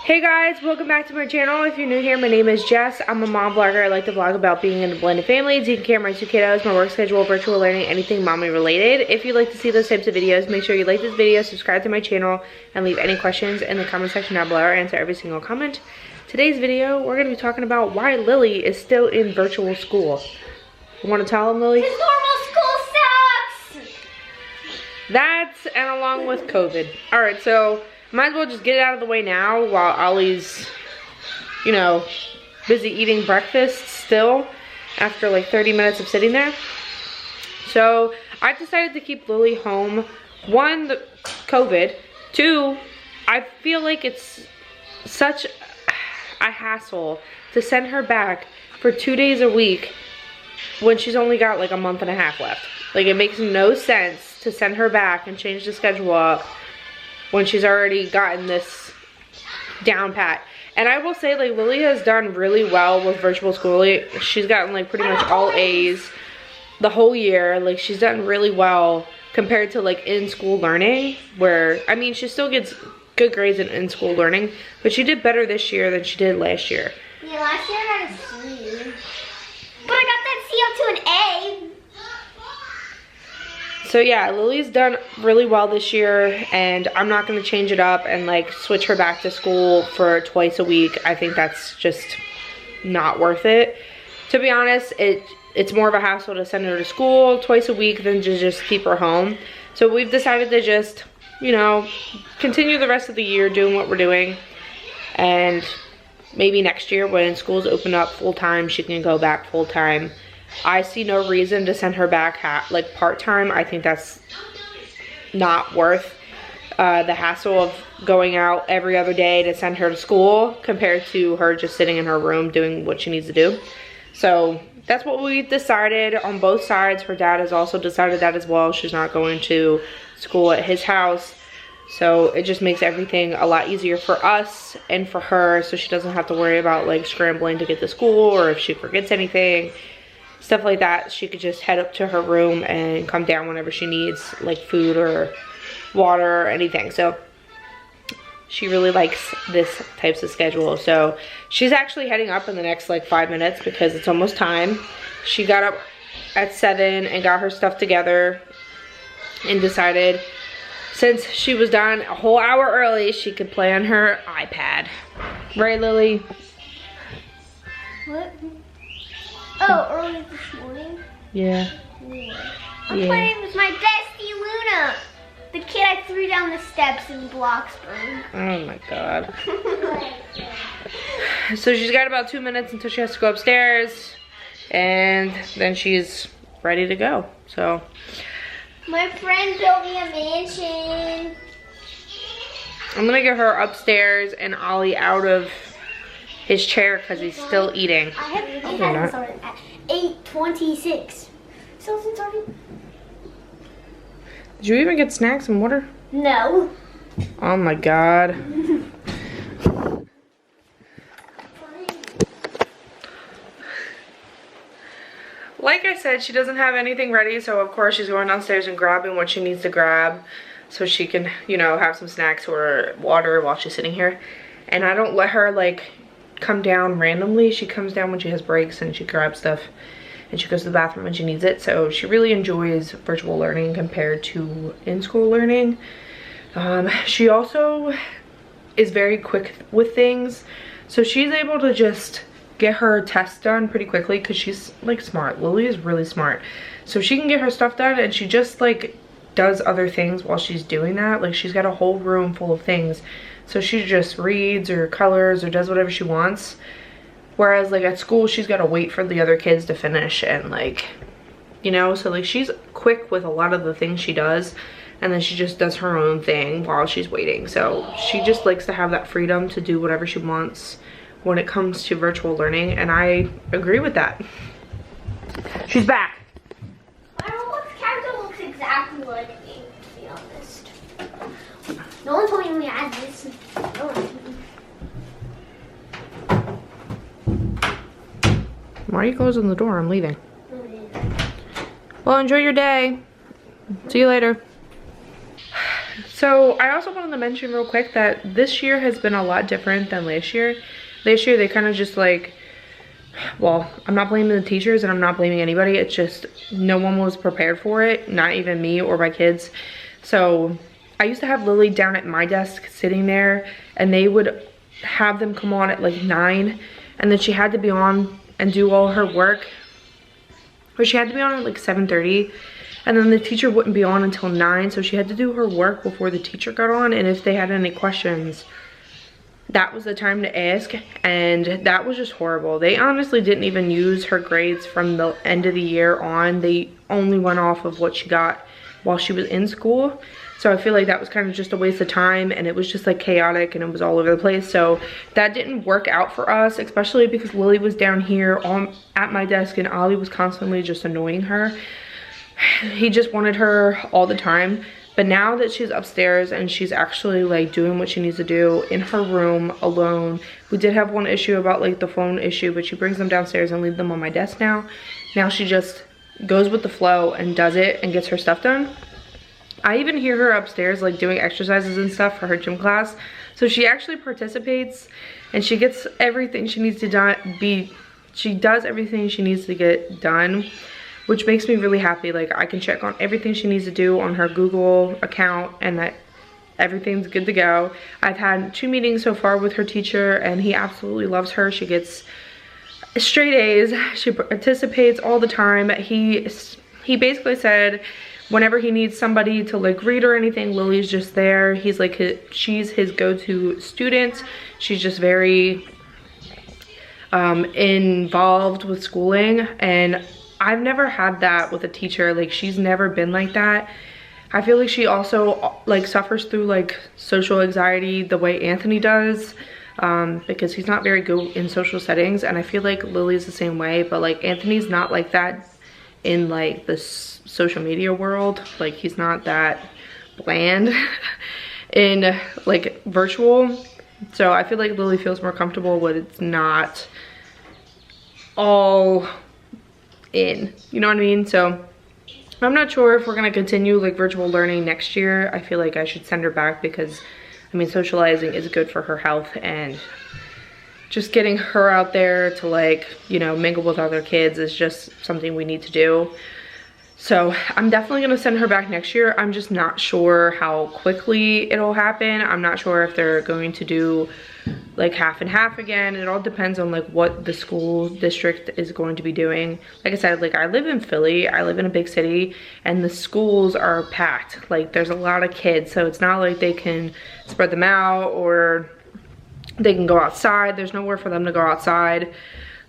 Hey guys, welcome back to my channel. If you're new here, my name is Jess. I'm a mom vlogger. I like to vlog about being in a blended family, taking care of my two kiddos, my work schedule, virtual learning, anything mommy related. If you'd like to see those types of videos, make sure you like this video, subscribe to my channel, and leave any questions in the comment section down below. I'll answer every single comment. Today's video, we're going to be talking about why Lily is still in virtual school. You want to tell them, Lily? Because normal school sucks! That's, and along with COVID. Alright, so might as well just get it out of the way now while Ollie's, you know, busy eating breakfast still after like 30 minutes of sitting there. So I decided to keep Lily home. One, the COVID. Two, I feel like it's such a hassle to send her back for 2 days a week when she's only got like a month and a half left. Like, it makes no sense to send her back and change the schedule up when she's already gotten this down pat. And I will say, like, Lily has done really well with virtual school. She's gotten like pretty much all A's the whole year. Like, she's done really well compared to like in-school learning, where, I mean, she still gets good grades in in-school learning, but she did better this year than she did last year. Yeah, last year I got a C. But I got that C up to an A. So yeah, Lily's done really well this year, and I'm not going to change it up and like switch her back to school for twice a week. I think that's just not worth it. To be honest, it's more of a hassle to send her to school twice a week than to just keep her home. So we've decided to just, you know, continue the rest of the year doing what we're doing, and maybe next year when schools open up full-time, she can go back full-time. I see no reason to send her back like part-time. I think that's not worth the hassle of going out every other day to send her to school compared to her just sitting in her room doing what she needs to do. So that's what we decided on both sides. Her dad has also decided that as well. She's not going to school at his house. So it just makes everything a lot easier for us and for her, so she doesn't have to worry about like scrambling to get to school, or if she forgets anything, stuff like that. She could just head up to her room and come down whenever she needs like food or water or anything. So she really likes this types of schedule. So she's actually heading up in the next like 5 minutes because it's almost time. She got up at 7 and got her stuff together and decided since she was done a whole hour early, she could play on her iPad. Right, Lily? What? Oh, early this morning? Yeah. I'm playing with my bestie Luna, the kid I threw down the steps in Bloxburg. Oh my god. So she's got about 2 minutes until she has to go upstairs, and then she's ready to go. So my friend built me a mansion. I'm gonna get her upstairs and Ollie out of his chair because he's still eating. I haven't started at 8:26. Still hasn't started? Did you even get snacks and water? No. Oh my god. Like I said, she doesn't have anything ready, so of course she's going downstairs and grabbing what she needs to grab so she can, you know, have some snacks or water while she's sitting here. And I don't let her like come down randomly. She comes down when she has breaks and she grabs stuff and she goes to the bathroom when she needs it. So she really enjoys virtual learning compared to in-school learning. She also is very quick with things, so she's able to just get her tests done pretty quickly because she's like smart. Lily is really smart, so she can get her stuff done, and she just like does other things while she's doing that. Like, she's got a whole room full of things, so she just reads or colors or does whatever she wants. Whereas like at school, she's got to wait for the other kids to finish, and like, you know, so like she's quick with a lot of the things she does, and then she just does her own thing while she's waiting. So she just likes to have that freedom to do whatever she wants when it comes to virtual learning, and I agree with that. She's back. My Roblox character looks exactly like me, to be honest. No one told me I had this. No one. Why are you closing the door? I'm leaving. Well, enjoy your day. See you later. So I also wanted to mention real quick that this year has been a lot different than last year. Last year they kind of just like, well, I'm not blaming the teachers and I'm not blaming anybody. It's just no one was prepared for it, not even me or my kids. So I used to have Lillie down at my desk sitting there, and they would have them come on at like 9, and then she had to be on and do all her work. Or she had to be on at like 7:30. And then the teacher wouldn't be on until 9, so she had to do her work before the teacher got on. And if they had any questions, that was the time to ask. And that was just horrible. They honestly didn't even use her grades from the end of the year on. They only went off of what she got while she was in school. So I feel like that was kind of just a waste of time, and it was just like chaotic and it was all over the place. So that didn't work out for us, especially because Lillie was down here at my desk and Ollie was constantly just annoying her. He just wanted her all the time. But now that she's upstairs and she's actually like doing what she needs to do in her room alone, we did have one issue about like the phone issue, but she brings them downstairs and leaves them on my desk now. Now she just goes with the flow and does it and gets her stuff done. I even hear her upstairs like doing exercises and stuff for her gym class. So she actually participates and she gets everything she needs to she does everything she needs to get done, which makes me really happy. Like I can check on everything she needs to do on her Google account and that everything's good to go. I've had 2 meetings so far with her teacher and he absolutely loves her. She gets straight A's. She participates all the time. He basically said whenever he needs somebody to like read or anything, Lillie's just there. He's like she's his go-to student. She's just very involved with schooling, and I've never had that with a teacher. Like she's never been like that. I feel like she also like suffers through like social anxiety the way Anthony does, because he's not very good in social settings, and I feel like Lillie's the same way, but like Anthony's not like that in like the social media world. Like he's not that bland in like virtual. So I feel like Lillie feels more comfortable when it's not all in, you know what I mean? So I'm not sure if we're gonna continue like virtual learning next year. I feel like I should send her back because I mean socializing is good for her health, and just getting her out there to like, you know, mingle with other kids is just something we need to do. So I'm definitely gonna send her back next year. I'm just not sure how quickly it'll happen. I'm not sure if they're going to do like half and half again. It all depends on like what the school district is going to be doing. Like I said, like I live in Philly, I live in a big city, and the schools are packed. Like there's a lot of kids, so it's not like they can spread them out or they can go outside. There's nowhere for them to go outside.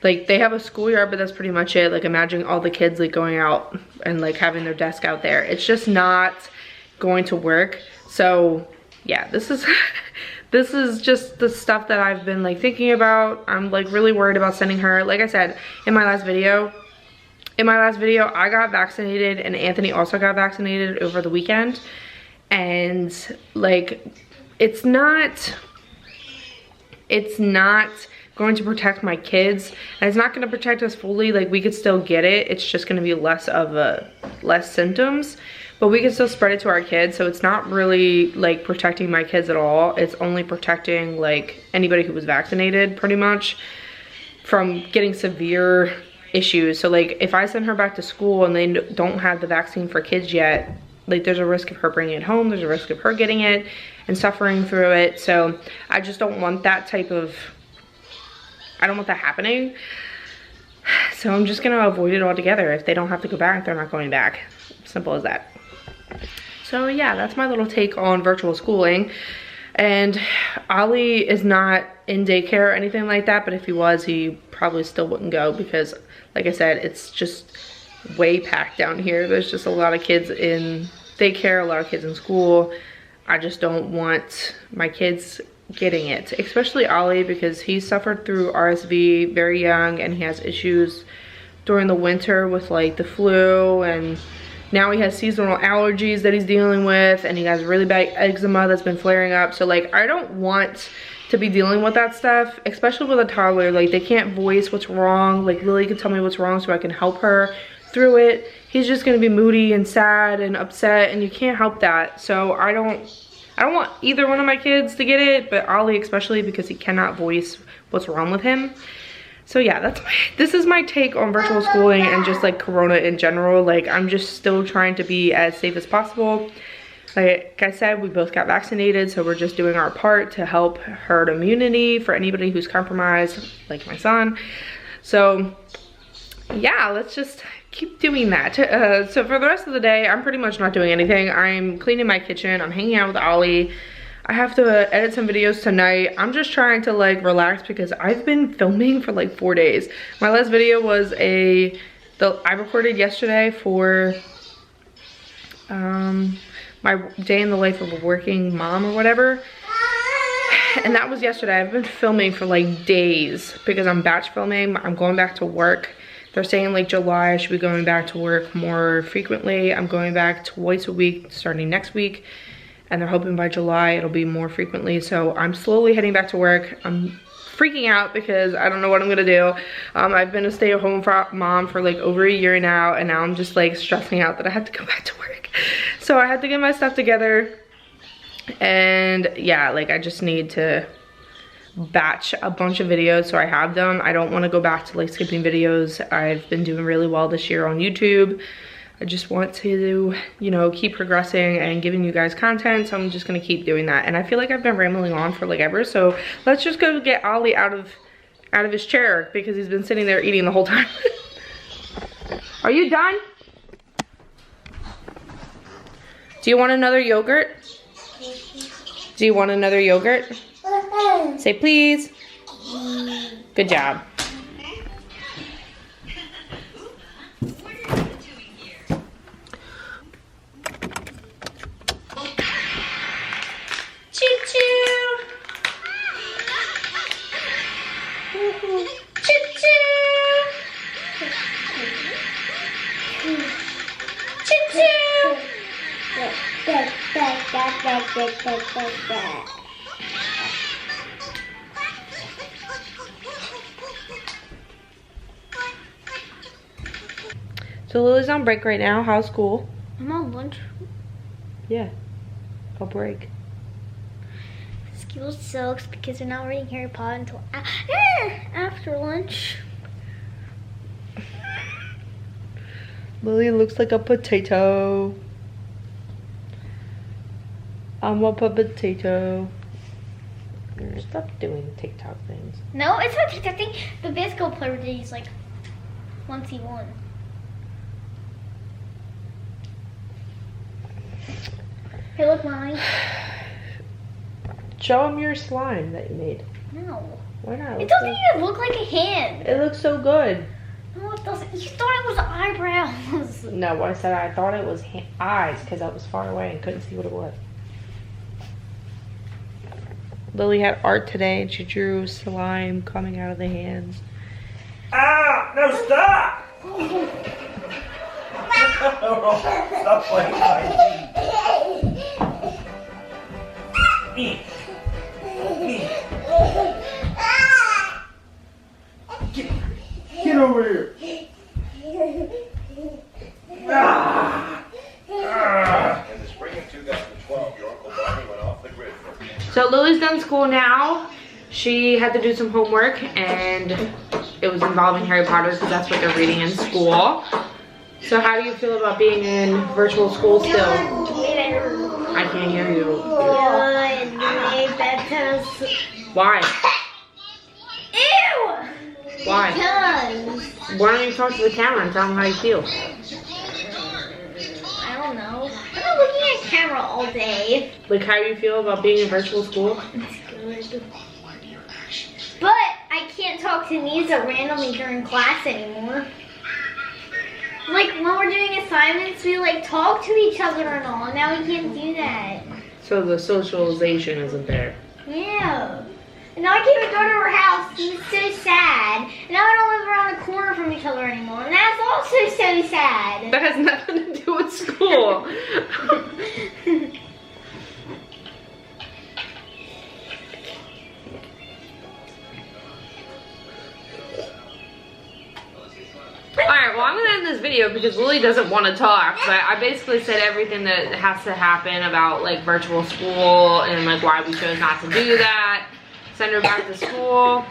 Like they have a schoolyard, but that's pretty much it. Like imagine all the kids like going out and like having their desk out there. It's just not going to work. So yeah, this is this is just the stuff that I've been like thinking about. I'm like really worried about sending her. Like I said in my last video, I got vaccinated and Anthony also got vaccinated over the weekend. And like it's not going to protect my kids, and it's not going to protect us fully. Like we could still get it, it's just going to be less symptoms, but we can still spread it to our kids. So it's not really like protecting my kids at all. It's only protecting like anybody who was vaccinated pretty much from getting severe issues. So like if I send her back to school and they don't have the vaccine for kids yet, like there's a risk of her bringing it home, there's a risk of her getting it and suffering through it. So I just don't want that I don't want that happening. So I'm just gonna avoid it altogether. If they don't have to go back, they're not going back. Simple as that. So yeah, that's my little take on virtual schooling. And Ollie is not in daycare or anything like that, but if he was, he probably still wouldn't go because like I said, it's just way packed down here. There's just a lot of kids in daycare, a lot of kids in school. I just don't want my kids getting it, especially Ollie, because he suffered through RSV very young and he has issues during the winter with like the flu, and now he has seasonal allergies that he's dealing with, and he has really bad eczema that's been flaring up. So like I don't want to be dealing with that stuff, especially with a toddler. Like they can't voice what's wrong. Like Lillie can tell me what's wrong so I can help her through it. He's just gonna be moody and sad and upset, and you can't help that. So I don't I don't want either one of my kids to get it, but Ollie especially because he cannot voice what's wrong with him. So yeah, this is my take on virtual schooling and just like Corona in general. Like, I'm just still trying to be as safe as possible. Like I said, we both got vaccinated, so we're just doing our part to help herd immunity for anybody who's compromised, like my son. So yeah, let's just keep doing that. So for the rest of the day, I'm pretty much not doing anything. I'm cleaning my kitchen, I'm hanging out with Ollie. I have to edit some videos tonight. I'm just trying to like relax because I've been filming for like 4 days. My last video was I recorded yesterday for my day in the life of a working mom or whatever. And that was yesterday. I've been filming for like days because I'm batch filming. I'm going back to work. They're saying like July I should be going back to work more frequently. I'm going back twice a week starting next week. And they're hoping by July it'll be more frequently. So I'm slowly heading back to work. I'm freaking out because I don't know what I'm gonna do. I've been a stay-at-home mom for like over a year now, and now I'm just like stressing out that I have to go back to work. So I had to get my stuff together, and yeah, like I just need to batch a bunch of videos so I have them. I don't want to go back to like skipping videos. I've been doing really well this year on YouTube. I just want to, you know, keep progressing and giving you guys content, so I'm just gonna keep doing that. And I feel like I've been rambling on for like ever, so let's just go get Ollie out of his chair because he's been sitting there eating the whole time. Are you done? Do you want another yogurt? Do you want another yogurt? Say please. Good job. So Lily's on break right now. How's school? I'm on lunch. Yeah, a break. School sucks because they're not reading Harry Potter until after lunch. Lily looks like a potato. I'm a potato. Stop doing TikTok things. No, it's not TikTok thing. The basketball player did use like once he won. Hey, look, Mommy. Show him your slime that you made. No. Why not? It doesn't even look like a hand. It looks so good. No, it doesn't. You thought it was eyebrows. No, I said I thought it was eyes because I was far away and couldn't see what it was. Lily had art today and she drew slime coming out of the hands. Ah! No, stop! Stop playing hide and seek. Get over here. In the spring of 2012, your Uncle Barney went off the grid for a few. So Lily's done school now. She had to do some homework and it was involving Harry Potter because that's what they're reading in school. So how do you feel about being in virtual school still? I can't hear you. Why? Ew! Why? Because Why don't you talk to the camera and tell them how you feel? I don't know. I'm not looking at camera all day. Like how you feel about being in virtual school? It's good. But I can't talk to Nisa randomly during class anymore. Like when we're doing assignments, we like talk to each other and all. Now we can't do that. So the socialization isn't there. Yeah. And now I can't even go to her house. It's so sad. And now I don't live around the corner from each other anymore. And that's also so sad. That has nothing to do with school. Alright, well I'm gonna end this video because Lily doesn't want to talk. But I basically said everything that has to happen about like virtual school and like why we chose not to do that. Send her back to school.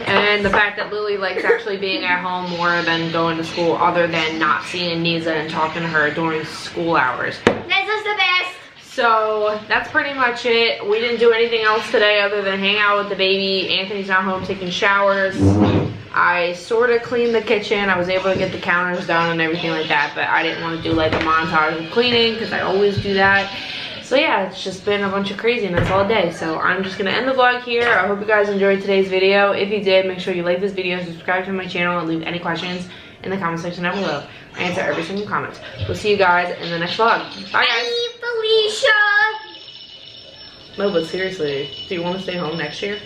And the fact that Lily likes actually being at home more than going to school, other than not seeing Nisa and talking to her during school hours. Nisa's the best. So that's pretty much it. We didn't do anything else today other than hang out with the baby. Anthony's not home taking showers. I sort of cleaned the kitchen. I was able to get the counters done and everything like that, but I didn't want to do like a montage of cleaning because I always do that. So yeah, it's just been a bunch of craziness all day. So I'm just gonna end the vlog here. I hope you guys enjoyed today's video. If you did, make sure you like this video, subscribe to my channel, and leave any questions in the comment section down below. I answer every single comment. We'll see you guys in the next vlog. Bye guys. Bye, Felicia. No, but seriously, do you want to stay home next year?